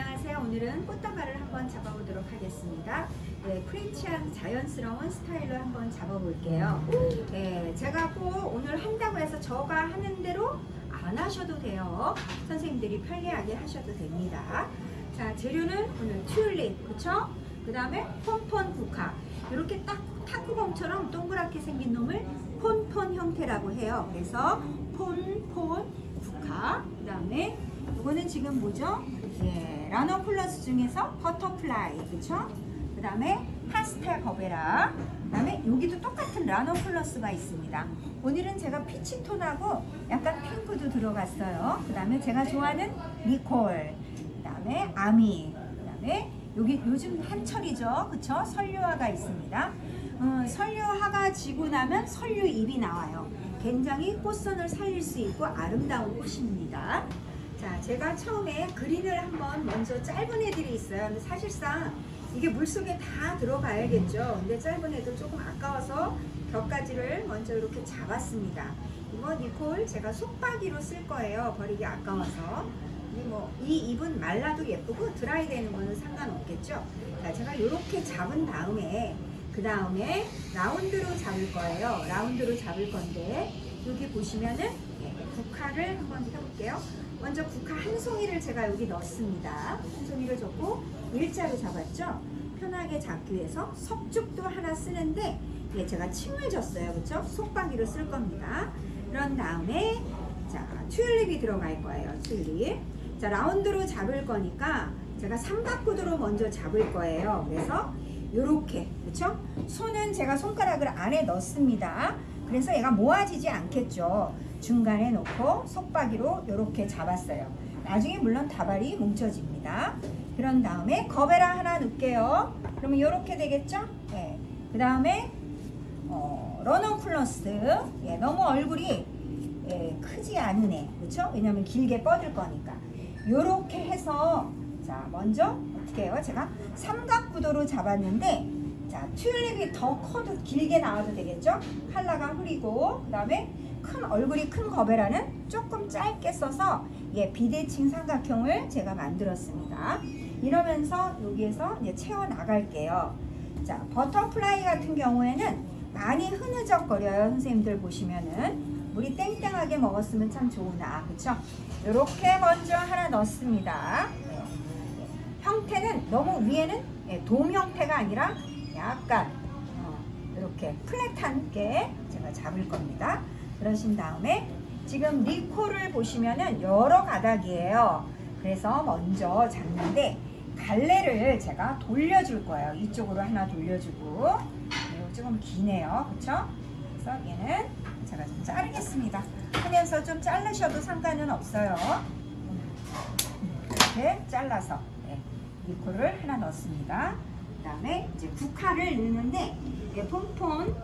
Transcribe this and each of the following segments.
안녕하세요. 오늘은 꽃다발을 한번 잡아보도록 하겠습니다. 네, 프렌치한 자연스러운 스타일로 한번 잡아볼게요. 네, 제가 꼭 오늘 한다고 해서 저가 하는 대로 안 하셔도 돼요. 선생님들이 편리하게 하셔도 됩니다. 자, 재료는 오늘 튤립, 그쵸? 그 다음에 폰폰 국화. 이렇게 딱 탁구공처럼 동그랗게 생긴 놈을 폰폰 형태라고 해요. 그래서 폰폰 국화. 그 다음에 이거는 지금 뭐죠? 예, 라노플러스 중에서 버터플라이, 그쵸? 그 다음에 파스텔 거베라. 그 다음에 여기도 똑같은 라노플러스가 있습니다. 오늘은 제가 피치톤하고 약간 핑크도 들어갔어요. 그 다음에 제가 좋아하는 니콜. 그 다음에 아미. 그 다음에 여기 요즘 한철이죠, 그쵸? 설류화가 있습니다. 설류화가 지고 나면 설류잎이 나와요. 굉장히 꽃선을 살릴 수 있고 아름다운 꽃입니다. 자, 제가 처음에 그린을 한번 먼저 짧은 애들이 있어요. 근데 사실상 이게 물속에 다 들어가야겠죠. 근데 짧은 애들 조금 아까워서 겹가지를 먼저 이렇게 잡았습니다. 이거 니콜 제가 속박이로 쓸 거예요. 버리기 아까워서. 이 잎은 말라도 예쁘고 드라이 되는 거는 상관없겠죠. 자, 제가 이렇게 잡은 다음에 그 다음에 라운드로 잡을 거예요. 라운드로 잡을 건데 여기 보시면은 국화를 한번 해볼게요. 먼저 국화 한 송이를 제가 여기 넣습니다. 한 송이를 접고 일자로 잡았죠. 편하게 잡기 위해서 석죽도 하나 쓰는데 제가 침을 줬어요. 그렇죠? 속박이로 쓸 겁니다. 그런 다음에 자, 튤립이 들어갈 거예요. 튤립. 자, 라운드로 잡을 거니까 제가 삼각구도로 먼저 잡을 거예요. 그래서 요렇게, 그렇죠? 손은 제가 손가락을 안에 넣습니다. 그래서 얘가 모아지지 않겠죠. 중간에 놓고 속박이로 이렇게 잡았어요. 나중에 물론 다발이 뭉쳐집니다. 그런 다음에 거베라 하나 넣을게요. 그러면 이렇게 되겠죠? 네. 그 다음에 러너쿨러스. 너무 얼굴이 크지 않은 애, 그렇죠? 왜냐면 길게 뻗을 거니까. 이렇게 해서 자, 먼저 어떻게 해요? 제가 삼각구도로 잡았는데 자, 튤립이 더 커도 길게 나와도 되겠죠? 컬러가 흐리고 그 다음에 얼굴이 큰 거베라는 조금 짧게 써서 비대칭 삼각형을 제가 만들었습니다. 이러면서 여기에서 이제 채워 나갈게요. 자, 버터플라이 같은 경우에는 많이 흐느적거려요. 선생님들 보시면은 물이 땡땡하게 먹었으면 참 좋으나, 그쵸? 이렇게 먼저 하나 넣습니다. 형태는 너무 위에는 돔 형태가 아니라 약간 이렇게 플랫하게 제가 잡을 겁니다. 그러신 다음에 지금 니콜을 보시면은 여러 가닥이에요. 그래서 먼저 잡는데 갈래를 제가 돌려줄 거예요. 이쪽으로 하나 돌려주고 이거 조금 기네요. 그쵸? 그래서 얘는 제가 좀 자르겠습니다. 하면서 좀 자르셔도 상관은 없어요. 이렇게 잘라서 니콜을 하나 넣습니다. 그 다음에 이제 국화를 넣는데 폰폰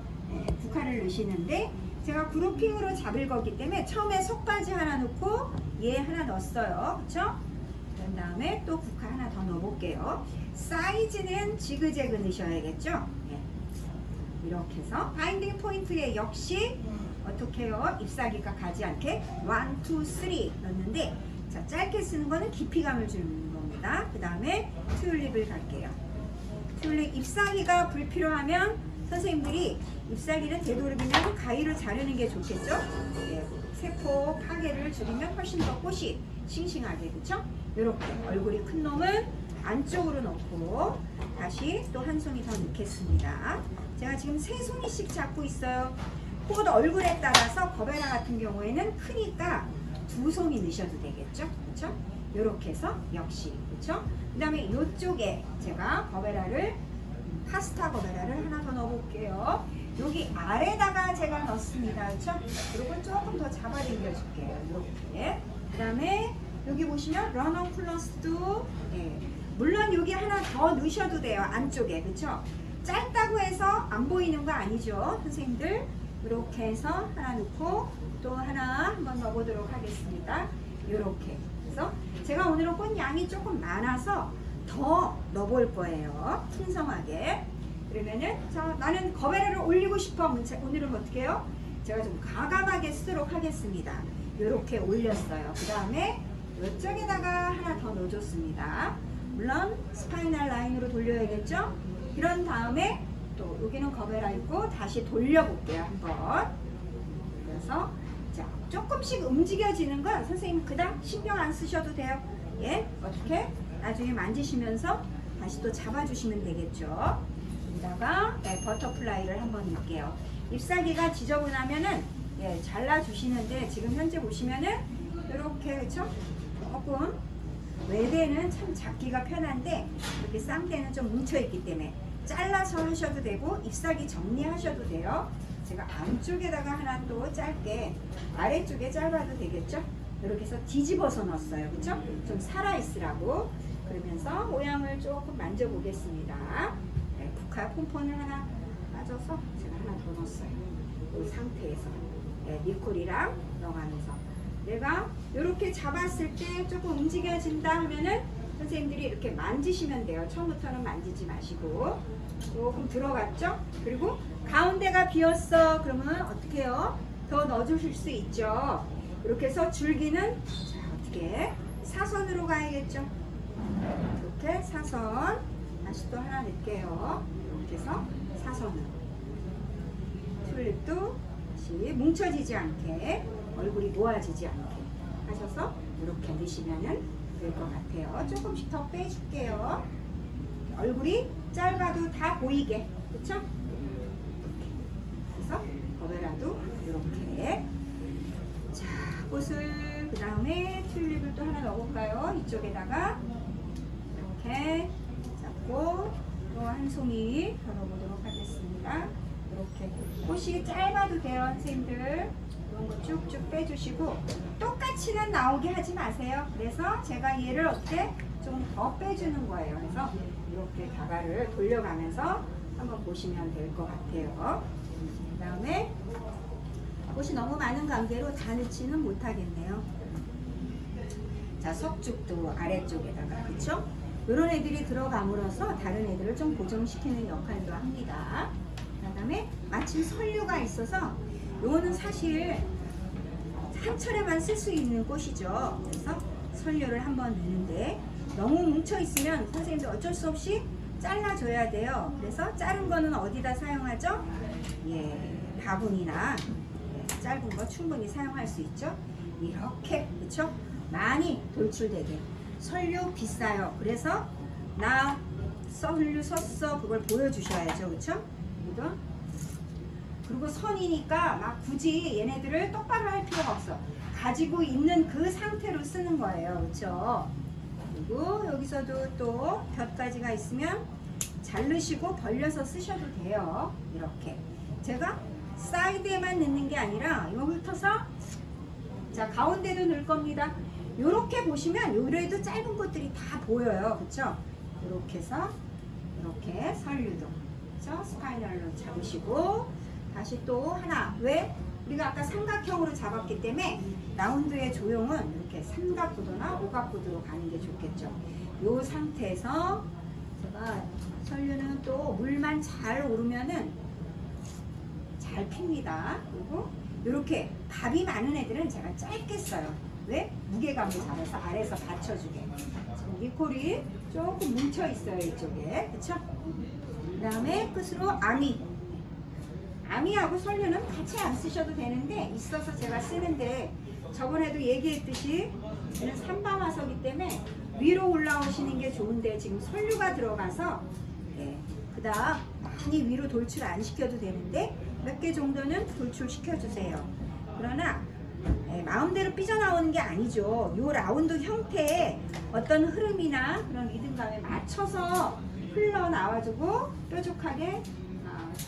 국화를 넣으시는데 제가 그룹핑으로 잡을 거기 때문에 처음에 속바지 하나 넣고 얘 하나 넣었어요. 그쵸? 그런 다음에 또 국화 하나 더 넣어볼게요. 사이즈는 지그재그 넣으셔야겠죠? 이렇게 해서 바인딩 포인트에 역시 어떻게 해요? 잎사귀가 가지 않게 1, 2, 3 넣는데 자, 짧게 쓰는 거는 깊이감을 주는 겁니다. 그 다음에 튤립을 갈게요. 튤립 잎사귀가 불필요하면 선생님들이 잎사귀는 되도록이면 가위로 자르는 게 좋겠죠? 세포 파괴를 줄이면 훨씬 더 꽃이 싱싱하게, 그쵸? 이렇게 얼굴이 큰 놈은 안쪽으로 넣고 다시 또 한 송이 더 넣겠습니다. 제가 지금 3송이씩 잡고 있어요. 혹은 얼굴에 따라서 거베라 같은 경우에는 크니까 2송이 넣으셔도 되겠죠? 그쵸? 이렇게 해서 역시, 그쵸? 그 다음에 이쪽에 제가 거베라를 파스타 거베라를 하나 더 넣어볼게요. 여기 아래다가 제가 넣습니다. 그쵸? 그리고 조금 더 잡아당겨 줄게요. 이렇게. 그 다음에 여기 보시면 러너쿨러스도 물론 여기 하나 더 넣으셔도 돼요. 안쪽에. 그쵸? 짧다고 해서 안 보이는 거 아니죠? 선생님들. 이렇게 해서 하나 넣고 또 하나 한번 넣어보도록 하겠습니다. 이렇게. 그래서 제가 오늘은 꽃 양이 조금 많아서 더 넣어볼 거예요. 풍성하게. 그러면은 나는 거베라를 올리고 싶어. 오늘은 어떻게 해요? 제가 좀 과감하게 쓰도록 하겠습니다. 이렇게 올렸어요. 그 다음에 이쪽에다가 하나 더 넣어줬습니다. 물론 스파이널 라인으로 돌려야겠죠. 그런 다음에 또 여기는 거베라 있고 다시 돌려볼게요 한번. 그래서 자 조금씩 움직여지는 건 선생님 그닥 신경 안 쓰셔도 돼요. 예, 어떻게 나중에 만지시면서 다시 또 잡아주시면 되겠죠. 여기다가 버터플라이를 한번 넣을게요. 잎사귀가 지저분하면은 잘라주시는데 지금 현재 보시면은 이렇게 그쵸? 조금 외대는 참 잡기가 편한데 이렇게 쌍대는 좀 뭉쳐있기 때문에 잘라서 하셔도 되고 잎사귀 정리하셔도 돼요. 제가 안쪽에다가 하나 또 짧게 아래쪽에 짧아도 되겠죠? 이렇게 해서 뒤집어서 넣었어요. 그쵸? 좀 살아있으라고. 그러면서 모양을 조금 만져보겠습니다. 북카 폼폰을 하나 빠져서 제가 하나 더 넣었어요. 이 상태에서 니콜이랑 넣어가면서 내가 이렇게 잡았을 때 조금 움직여진다 하면은 선생님들이 이렇게 만지시면 돼요. 처음부터는 만지지 마시고 조금 들어갔죠? 그리고 가운데가 비었어. 그러면 어떻게 해요? 더 넣어주실 수 있죠. 이렇게 해서 줄기는 자, 어떻게 사선으로 가야겠죠? 이렇게 사선 다시 또 하나 넣을게요. 이렇게 해서 사선으로 튤립도 다시 뭉쳐지지 않게 얼굴이 모아지지 않게 하셔서 이렇게 넣으시면 될 것 같아요. 조금씩 더 빼줄게요. 얼굴이 짧아도 다 보이게 그쵸? 그래서 거베라도 이렇게 자 꽃을 그 다음에 튤립을 또 하나 넣어볼까요? 이쪽에다가 이렇게 잡고 또 한 송이 걸어보도록 하겠습니다. 이렇게 꽃이 짧아도 돼요 선생님들. 이런 거 쭉쭉 빼주시고 똑같이는 나오게 하지 마세요. 그래서 제가 얘를 어떻게 좀 더 빼주는 거예요. 그래서 이렇게 다발을 돌려가면서 한번 보시면 될 것 같아요. 그 다음에 꽃이 너무 많은 관계로 다 넣지는 못하겠네요. 자 석죽도 아래쪽에다가 그쵸? 이런 애들이 들어감으로써 다른 애들을 좀 고정시키는 역할도 합니다. 그 다음에 마침 설류가 있어서 이거는 사실 한 차례만 쓸 수 있는 꽃이죠. 그래서 설류를 한번 넣는데 너무 뭉쳐 있으면 선생님들 어쩔 수 없이 잘라줘야 돼요. 그래서 자른 거는 어디다 사용하죠? 바구니나 짧은 거 충분히 사용할 수 있죠. 이렇게 그쵸? 많이 돌출되게. 설류 비싸요. 그래서 나 설류 섰어 그걸 보여주셔야죠. 그쵸? 그리고 선이니까 막 굳이 얘네들을 똑바로 할 필요가 없어. 가지고 있는 그 상태로 쓰는 거예요. 그쵸? 그리고 여기서도 또 곁가지가 있으면 자르시고 벌려서 쓰셔도 돼요. 이렇게 제가 사이드에만 넣는 게 아니라 이거 훑어서 자 가운데도 넣을 겁니다. 이렇게 보시면 요래도 짧은 것들이 다 보여요. 그쵸? 이렇게 해서 이렇게 설류도 그쵸? 스파이널로 잡으시고 다시 또 하나 왜? 우리가 아까 삼각형으로 잡았기 때문에 라운드의 조형은 이렇게 삼각구도나 오각구도로 가는 게 좋겠죠. 이 상태에서 제가 설류는 또 물만 잘 오르면은 잘 핍니다. 그리고 이렇게 밥이 많은 애들은 제가 짧게 써요. 왜? 무게감을 잡아서 아래에서 받쳐주게. 지금 니콜이 조금 뭉쳐 있어요 이쪽에. 그쵸? 그 다음에 끝으로 아미하고 설류는 같이 안 쓰셔도 되는데 있어서 제가 쓰는데 저번에도 얘기했듯이 얘는 삼방화서기 때문에 위로 올라오시는 게 좋은데 지금 설류가 들어가서 그다음 많이 위로 돌출 안 시켜도 되는데 몇 개 정도는 돌출시켜 주세요. 그러나 마음대로 삐져나오는 게 아니죠. 요 라운드 형태의 어떤 흐름이나 그런 리듬감에 맞춰서 흘러나와주고 뾰족하게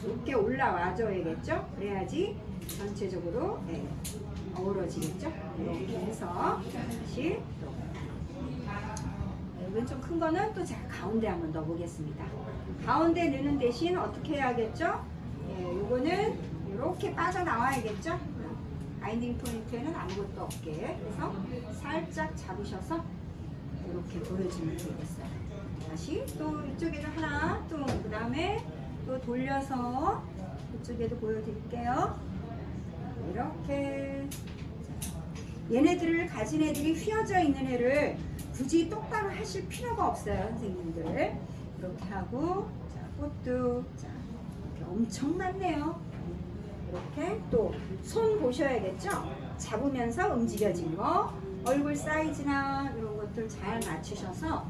높게 올라와줘야겠죠. 그래야지 전체적으로 어우러지겠죠. 이렇게 해서 다시 왼쪽 큰 거는 또 제가 가운데 한번 넣어보겠습니다. 가운데 넣는 대신 어떻게 해야겠죠? 요거는 이렇게 빠져나와야겠죠. 바인딩 포인트에는 아무것도 없게. 그래서 살짝 잡으셔서 이렇게 보여주면 되겠어요. 다시 또 이쪽에도 하나, 또 그 다음에 또 돌려서 이쪽에도 보여드릴게요. 이렇게 얘네들을 가진 애들이 휘어져 있는 애를 굳이 똑바로 하실 필요가 없어요, 선생님들. 이렇게 하고, 자, 꽃도, 자, 이렇게 엄청 많네요. 이렇게 또 손 보셔야겠죠? 잡으면서 움직여진 거, 얼굴 사이즈나 이런 것들 잘 맞추셔서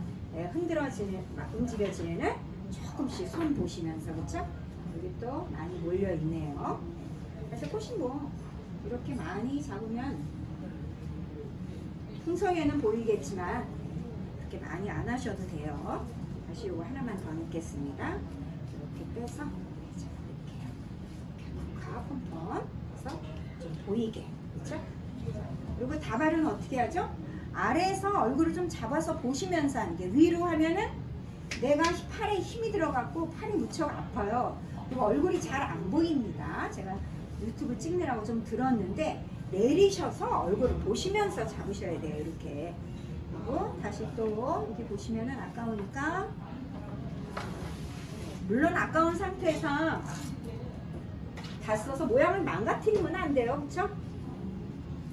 움직여지는 조금씩 손 보시면서, 그쵸? 여기 또 많이 몰려 있네요. 그래서 꽃이 뭐 이렇게 많이 잡으면 풍성에는 보이겠지만 그렇게 많이 안 하셔도 돼요. 다시 이거 하나만 더 넣겠습니다. 이렇게 빼서 이렇게 pompom해서 좀 보이게, 그렇죠? 그리고 다발은 어떻게 하죠? 아래에서 얼굴을 좀 잡아서 보시면서 하는 게, 위로 하면은 내가 팔에 힘이 들어갔고 팔이 무척 아파요. 그리고 얼굴이 잘 안 보입니다. 제가 유튜브 찍느라고 좀 들었는데, 내리셔서 얼굴을 보시면서 잡으셔야 돼요. 이렇게. 그리고 다시 또 이렇게 보시면은 아까우니까, 물론 아까운 상태에서 다 써서 모양을 망가뜨리면 안 돼요. 그쵸?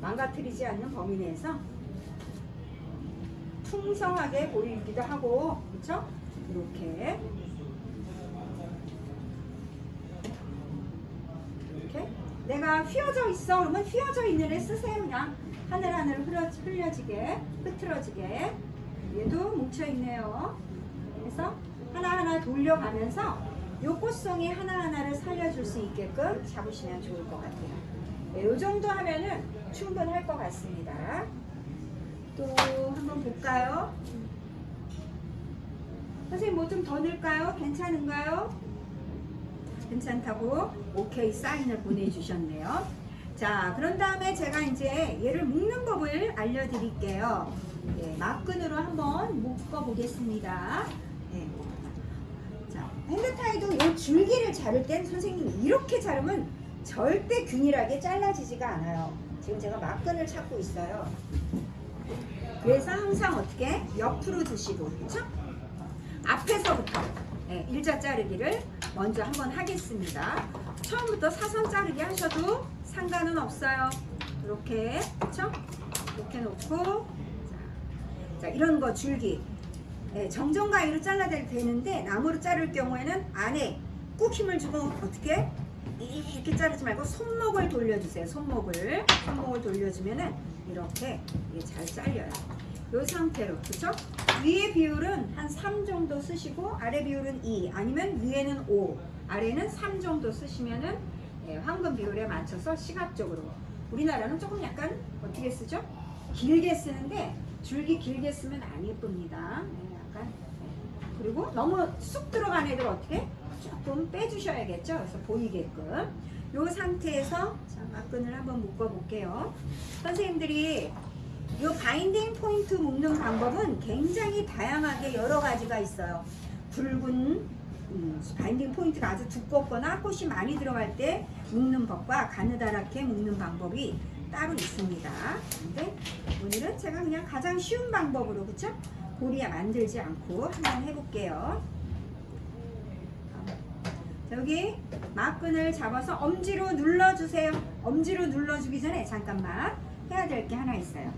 망가뜨리지 않는 범위 내에서 풍성하게 보이기도 하고, 그쵸? 이렇게 내가 휘어져 있어 그러면 휘어져 있는 애 쓰세요. 그냥 하늘하늘 흘려지게, 흐트러지게. 얘도 뭉쳐있네요. 그래서 하나하나 돌려가면서 요 꽃송이 하나하나를 살려줄 수 있게끔 잡으시면 좋을 것 같아요. 네, 요 정도 하면은 충분할 것 같습니다. 또 한번 볼까요? 선생님 뭐 좀 더 넣을까요? 괜찮은가요? 괜찮다고 오케이 사인을 보내주셨네요. 자, 그런 다음에 제가 이제 얘를 묶는 법을 알려드릴게요. 네, 막끈으로 한번 묶어 보겠습니다. 네. 자, 핸드타이도 이 줄기를 자를 땐 선생님이 이렇게 자르면 절대 균일하게 잘라지지가 않아요. 지금 제가 막끈을 찾고 있어요. 그래서 항상 어떻게 옆으로 두시고, 그렇죠? 앞에서부터 일자 자르기를 먼저 한번 하겠습니다. 처음부터 사선 자르기 하셔도 상관은 없어요. 이렇게, 그렇죠? 이렇게 놓고, 자, 이런 거 줄기 정정 가위로 잘라야 되는데, 나무로 자를 경우에는 안에 꾹 힘을 주고 어떻게 이렇게 자르지 말고 손목을 돌려주세요. 손목을 돌려주면은 이렇게 이게 잘 잘려요. 이 상태로, 그렇죠? 위에 비율은 한 3 정도 쓰시고 아래 비율은 2, 아니면 위에는 5, 아래는 3 정도 쓰시면은 황금 비율에 맞춰서 시각적으로. 우리나라는 조금 약간 어떻게 쓰죠? 길게 쓰는데 줄기 길게 쓰면 안 예쁩니다. 약간. 그리고 너무 쑥 들어간 애들 어떻게? 조금 빼주셔야겠죠? 그래서 보이게끔. 이 상태에서 막끈을 한번 묶어 볼게요. 선생님들이 이 바인딩 포인트 묶는 방법은 굉장히 다양하게 여러 가지가 있어요. 굵은 바인딩 포인트가 아주 두껍거나 꽃이 많이 들어갈 때 묶는 법과 가느다랗게 묶는 방법이 따로 있습니다. 근데 오늘은 제가 그냥 가장 쉬운 방법으로, 그쵸? 고리 만들지 않고 한번 해볼게요. 여기 막끈을 잡아서 엄지로 눌러주세요. 엄지로 눌러주기 전에 잠깐만 해야 될 게 하나 있어요.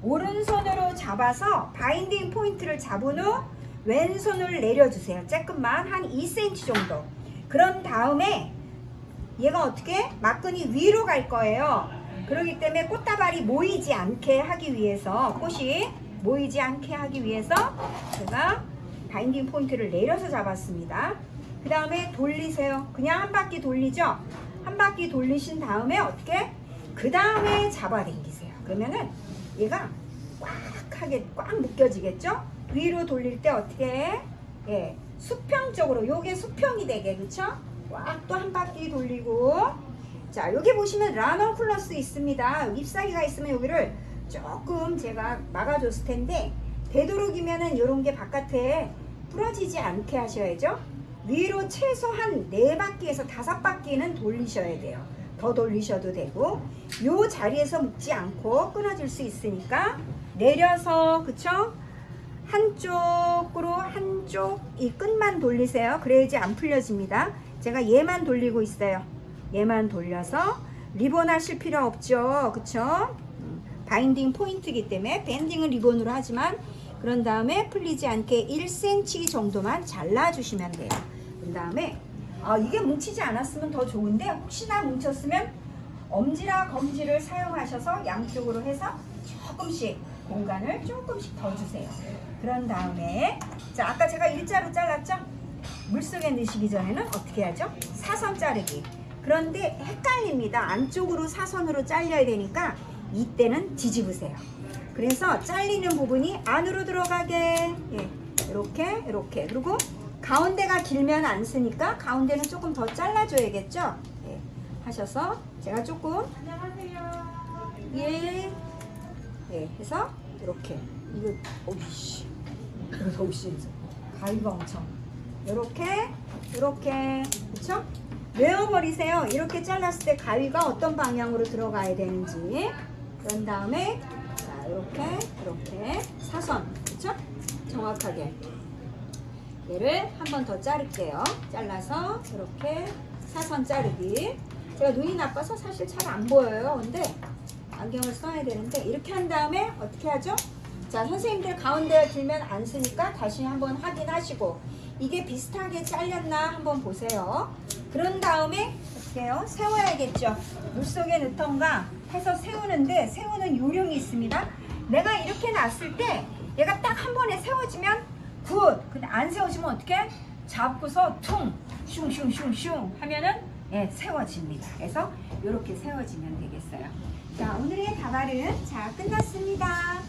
오른손으로 잡아서 바인딩 포인트를 잡은 후 왼손을 내려주세요. 조금만 한 2cm 정도. 그런 다음에 얘가 어떻게? 막끈이 위로 갈 거예요. 그렇기 때문에 꽃다발이 모이지 않게 하기 위해서, 꽃이 모이지 않게 하기 위해서 제가 바인딩 포인트를 내려서 잡았습니다. 그 다음에 돌리세요. 그냥 한 바퀴 돌리죠? 한 바퀴 돌리신 다음에 어떻게? 그 다음에 잡아당기세요. 그러면은 얘가 꽉 묶여지겠죠? 위로 돌릴 때 어떻게? 수평적으로, 요게 수평이 되게, 그쵸? 꽉 또 한 바퀴 돌리고. 자, 여기 보시면 라넌쿨러스 있습니다. 잎사귀가 있으면 여기를 조금 제가 막아줬을 텐데, 되도록이면은 요런 게 바깥에 부러지지 않게 하셔야죠. 위로 최소한 4바퀴에서 5바퀴는 돌리셔야 돼요. 더 돌리셔도 되고, 요 자리에서 묶지 않고 끊어질 수 있으니까 내려서, 그쵸? 한쪽으로 한쪽 이 끝만 돌리세요. 그래야지 안 풀려집니다. 제가 얘만 돌리고 있어요. 얘만 돌려서 리본 하실 필요 없죠. 그쵸? 바인딩 포인트이기 때문에 밴딩은 리본으로 하지만 그런 다음에 풀리지 않게 1cm 정도만 잘라주시면 돼요. 그 다음에 이게 뭉치지 않았으면 더 좋은데 혹시나 뭉쳤으면 엄지나 검지를 사용하셔서 양쪽으로 해서 조금씩 공간을 조금씩 더 주세요. 그런 다음에 자, 아까 제가 일자로 잘랐죠? 물속에 넣으시기 전에는 어떻게 하죠? 사선 자르기. 그런데 헷갈립니다. 안쪽으로 사선으로 잘려야 되니까 이때는 뒤집으세요. 그래서 잘리는 부분이 안으로 들어가게, 예, 이렇게 그리고 가운데가 길면 안 쓰니까 가운데는 조금 더 잘라줘야겠죠? 예, 하셔서 제가 조금 예, 해서 이렇게 이거 오이씨 가위가 엄청 이렇게 그렇죠? 외워버리세요. 이렇게 잘랐을 때 가위가 어떤 방향으로 들어가야 되는지. 그런 다음에 자, 이렇게 사선, 그렇죠? 정확하게 얘를 한 번 더 자를게요. 잘라서 이렇게 사선 자르기. 제가 눈이 나빠서 사실 잘 안 보여요. 근데 안경을 써야 되는데 이렇게 한 다음에 어떻게 하죠? 자, 선생님들 가운데가 길면 안 쓰니까 다시 한번 확인하시고 이게 비슷하게 잘렸나 한번 보세요. 그런 다음에 어떻게 해요? 세워야겠죠. 물속에 넣던가 해서 세우는데 세우는 요령이 있습니다. 내가 이렇게 놨을 때 얘가 딱 한 번에 세워지면 굿. 근데 안 세워지면 어떻게? 잡고서 퉁 슝슝슝슝 하면은 예, 세워집니다. 그래서 이렇게 세워지면 되겠어요. 자, 오늘의 다발은 자, 끝났습니다.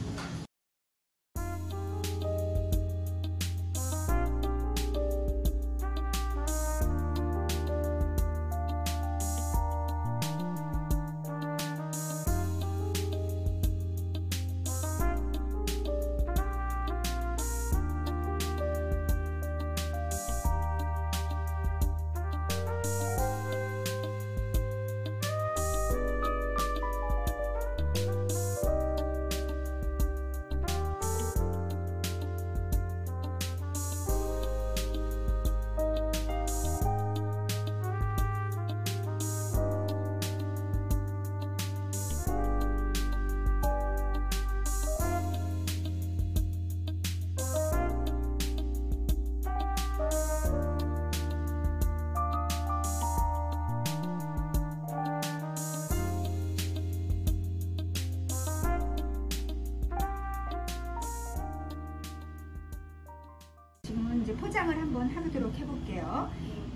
이제 포장을 한번 하도록 해볼게요.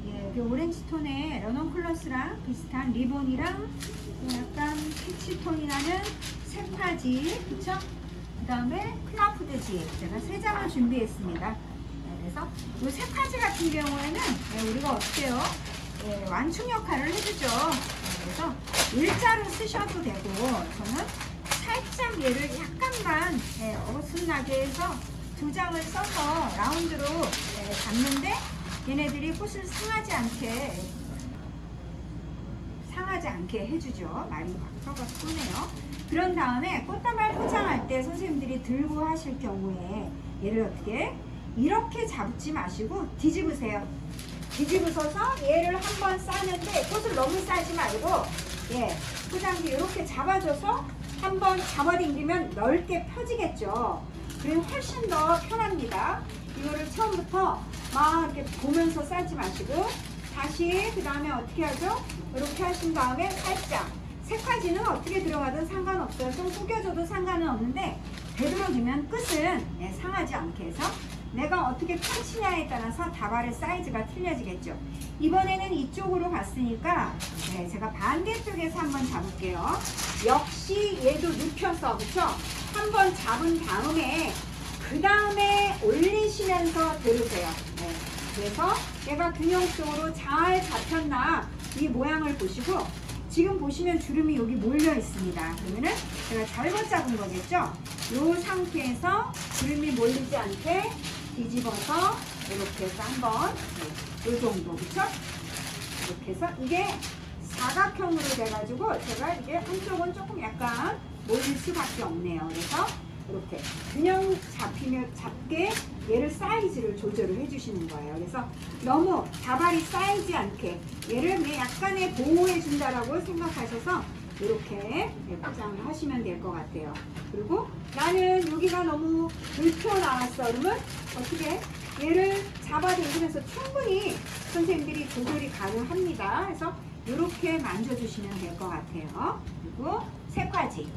예, 그 오렌지 톤의 러넌 쿨러스랑 비슷한 리본이랑 약간 피치 톤이 나는 색파지, 그쵸? 그 다음에 클라푸드지 제가 3장을 준비했습니다. 네, 그래서 이 색파지 같은 경우에는 우리가 어떻게 해요? 완충 역할을 해주죠. 그래서 일자로 쓰셔도 되고 저는 살짝 얘를 약간만 어긋나게 해서 2장을 써서 라운드로 잡는데 얘네들이 꽃을 상하지 않게 해주죠. 말이 막 썩어서 쏘네요. 그런 다음에 꽃다발 포장할 때 선생님들이 들고 하실 경우에 얘를 어떻게 이렇게 잡지 마시고 뒤집으세요. 뒤집으셔서 얘를 한번 싸는데 꽃을 너무 싸지 말고 포장지 이렇게 잡아줘서 한번 잡아당기면 넓게 펴지겠죠. 그리고 훨씬 더 편합니다. 이거를 처음부터 막 이렇게 보면서 싸지 마시고 다시 그 다음에 어떻게 하죠? 이렇게 하신 다음에 살짝 색화지는 어떻게 들어가든 상관없어요. 좀 구겨져도 상관은 없는데 되도록이면 끝은 상하지 않게 해서 내가 어떻게 펼치냐에 따라서 다발의 사이즈가 틀려지겠죠. 이번에는 이쪽으로 갔으니까 제가 반대쪽에서 한번 잡을게요. 역시 얘도 눕혀서 그쵸? 한번 잡은 다음에 그 다음에 올리시면서 들으세요. 그래서 얘가 균형적으로 잘 잡혔나 이 모양을 보시고 지금 보시면 주름이 여기 몰려 있습니다. 그러면은 제가 잘못 잡은 거겠죠? 이 상태에서 주름이 몰리지 않게 뒤집어서 이렇게 해서 한번 이 정도 그쵸? 이렇게 해서 이게 사각형으로 돼가지고 제가 이게 한쪽은 조금 약간 몰릴 수밖에 없네요. 그래서 이렇게 균형 잡게 얘를 사이즈를 조절을 해주시는 거예요. 그래서 너무 다발이 쌓이지 않게 얘를 그냥 약간의 보호해 준다라고 생각하셔서 이렇게 포장을 하시면 될 것 같아요. 그리고 나는 여기가 너무 불켜 나왔어. 그러면 어떻게 얘를 잡아당기면서 충분히 선생님들이 조절이 가능합니다. 그래서 이렇게 만져주시면 될 것 같아요. 그리고 색까지.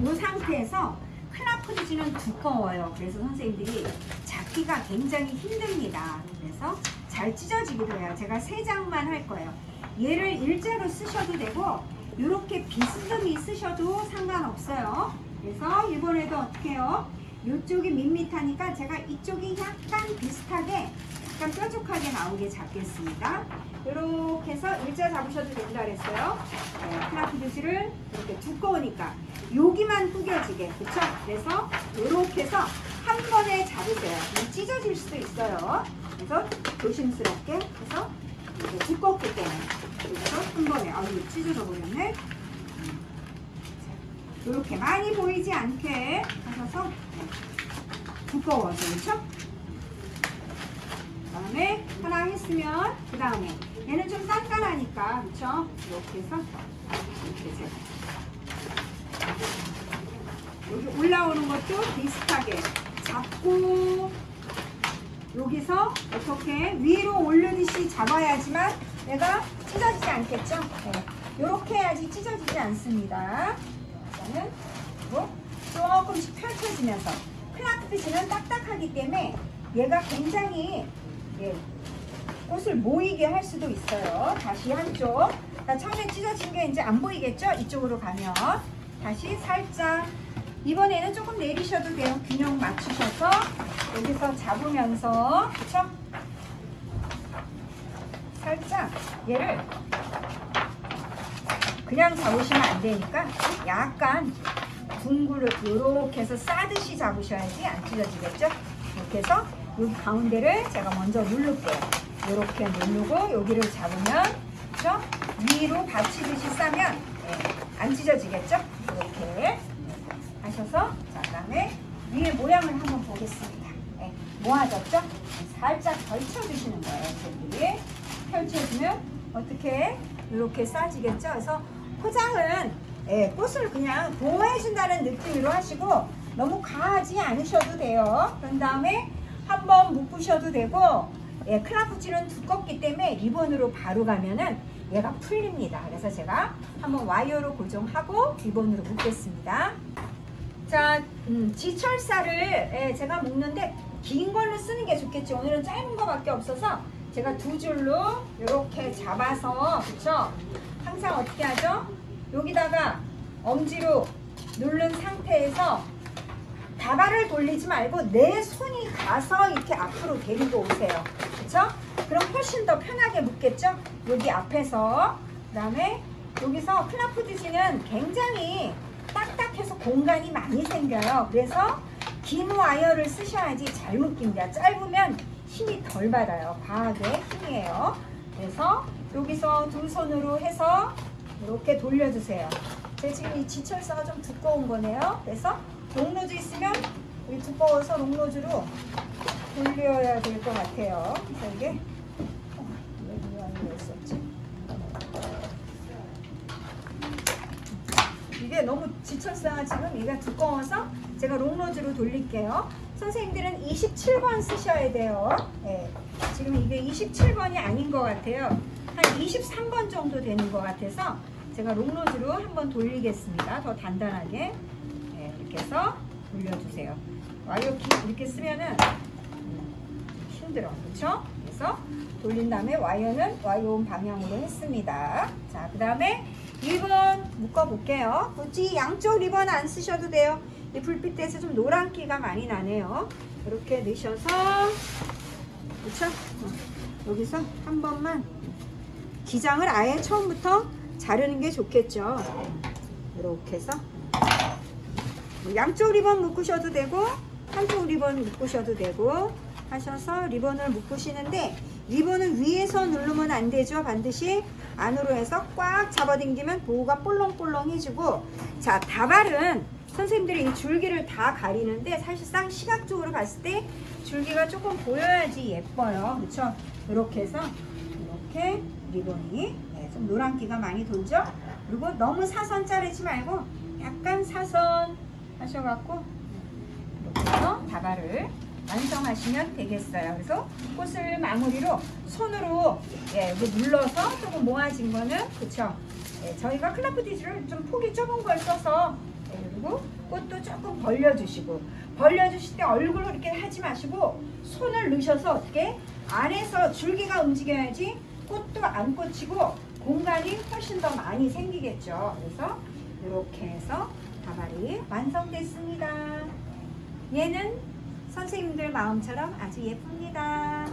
이 상태에서 클라프리지는 두꺼워요. 그래서 선생님들이 잡기가 굉장히 힘듭니다. 그래서 잘 찢어지기도 해요. 제가 3장만 할 거예요. 얘를 일자로 쓰셔도 되고 이렇게 비스듬히 쓰셔도 상관없어요. 그래서 이번에도 어떻게 해요? 이쪽이 밋밋하니까 제가 이쪽이 약간 비슷하게 약간 뾰족하게 나오게 잡겠습니다. 이렇게 해서 일자 잡으셔도 된다 그랬어요. 네, 클라프리지를 이렇게 두꺼우니까 여기만 구겨지게, 그쵸? 그래서 이렇게 해서 한 번에 잡으세요. 찢어질 수도 있어요. 그래서 조심스럽게 해서 두껍기 때문에 그래서 한 번에 이거 찢어져 버렸네. 이렇게 많이 보이지 않게 하셔서 두꺼워서, 그렇죠? 그 다음에 하나 했으면 그 다음에 얘는 좀 단단하니까, 그렇죠? 이렇게 해서 이렇게 제가 여기 올라오는 것도 비슷하게 잡고 여기서 어떻게 위로 올리듯이 잡아야지만 얘가 찢어지지 않겠죠? 네. 이렇게 해야지 찢어지지 않습니다. 일단은 조금씩 펼쳐지면서 클라프리지는 딱딱하기 때문에 얘가 굉장히 꽃을 모이게 할 수도 있어요. 다시 한쪽. 처음에 찢어진 게 이제 안 보이겠죠? 이쪽으로 가면 다시 살짝. 이번에는 조금 내리셔도 돼요. 균형 맞추셔서 여기서 잡으면서, 그쵸? 살짝 얘를 그냥 잡으시면 안 되니까 약간 둥그렇 이렇게 해서 싸듯이 잡으셔야지 안 찢어지겠죠? 이렇게 해서 여기 가운데를 제가 먼저 누를게요. 이렇게 누르고 여기를 잡으면, 그쵸? 위로 받치듯이 싸면 안 찢어지겠죠? 이렇게 하셔서, 자, 그 다음에 위에 모양을 한번 보겠습니다. 모아졌죠? 살짝 걸쳐주시는 거예요. 저기 펼쳐주면 어떻게 이렇게 싸지겠죠? 그래서 포장은 꽃을 그냥 보호해준다는 느낌으로 하시고 너무 과하지 않으셔도 돼요. 그런 다음에 한번 묶으셔도 되고, 클라프지는 두껍기 때문에 리본으로 바로 가면은 얘가 풀립니다. 그래서 제가 한번 와이어로 고정하고 리본으로 묶겠습니다. 자, 지철사를 제가 묶는데 긴 걸로 쓰는 게 좋겠죠. 오늘은 짧은 거밖에 없어서 제가 2줄로 이렇게 잡아서, 그쵸? 항상 어떻게 하죠? 여기다가 엄지로 누른 상태에서 다발을 돌리지 말고 내 손이 가서 이렇게 앞으로 데리고 오세요. 그쵸? 그럼 훨씬 더 편하게 묶겠죠? 여기 앞에서. 그 다음에 여기서 클라프리지는 굉장히 딱딱해서 공간이 많이 생겨요. 그래서 긴 와이어를 쓰셔야지 잘 묶입니다. 짧으면 힘이 덜 받아요. 과하게 힘이에요. 그래서 여기서 두 손으로 해서 이렇게 돌려주세요. 제가 지금 이 지철사가 좀 두꺼운 거네요. 그래서 롱로즈 있으면 여기 두꺼워서 롱로즈로 돌려야 될 것 같아요. 그래서 이게 왜 있었지? 이게 너무 지철사가 지금 얘가 두꺼워서 제가 롱로즈로 돌릴게요. 선생님들은 27번 쓰셔야 돼요. 지금 이게 27번이 아닌 것 같아요. 한 23번 정도 되는 것 같아서 제가 롱로즈로 한번 돌리겠습니다. 더 단단하게. 이렇게 해서 돌려주세요. 와이어 이렇게 쓰면은 힘들어. 그렇죠? 그래서 돌린 다음에 와이어는 와이어 온 방향으로 했습니다. 자, 그 다음에 리본 묶어 볼게요. 굳이 양쪽 리본 안 쓰셔도 돼요. 이 불빛에서 좀 노란기가 많이 나네요. 이렇게 넣으셔서, 그쵸? 여기서 한 번만 기장을 아예 처음부터 자르는 게 좋겠죠. 이렇게 해서 양쪽 리본 묶으셔도 되고 한쪽 리본 묶으셔도 되고 하셔서 리본을 묶으시는데, 리본은 위에서 누르면 안 되죠. 반드시 안으로 해서 꽉 잡아당기면 보호가 볼렁볼렁해지고, 자, 다발은 선생님들이 이 줄기를 다 가리는데 사실상 시각적으로 봤을 때 줄기가 조금 보여야지 예뻐요. 그렇죠? 이렇게 해서 이렇게 리본이 좀 노란기가 많이 돌죠. 그리고 너무 사선 자르지 말고 약간 사선 하셔갖고 이렇게 해서 다발을 완성하시면 되겠어요. 그래서 꽃을 마무리로 손으로 눌러서 조금 모아진 거는 그쵸. 저희가 클라프 디지를 좀 폭이 좁은 걸 써서 그리고 꽃도 조금 벌려주시고 벌려주실 때 얼굴로 이렇게 하지 마시고 손을 넣으셔서 어떻게 안에서 줄기가 움직여야지 꽃도 안 꽂히고 공간이 훨씬 더 많이 생기겠죠. 그래서 이렇게 해서 다발이 완성됐습니다. 얘는 선생님들 마음처럼 아주 예쁩니다.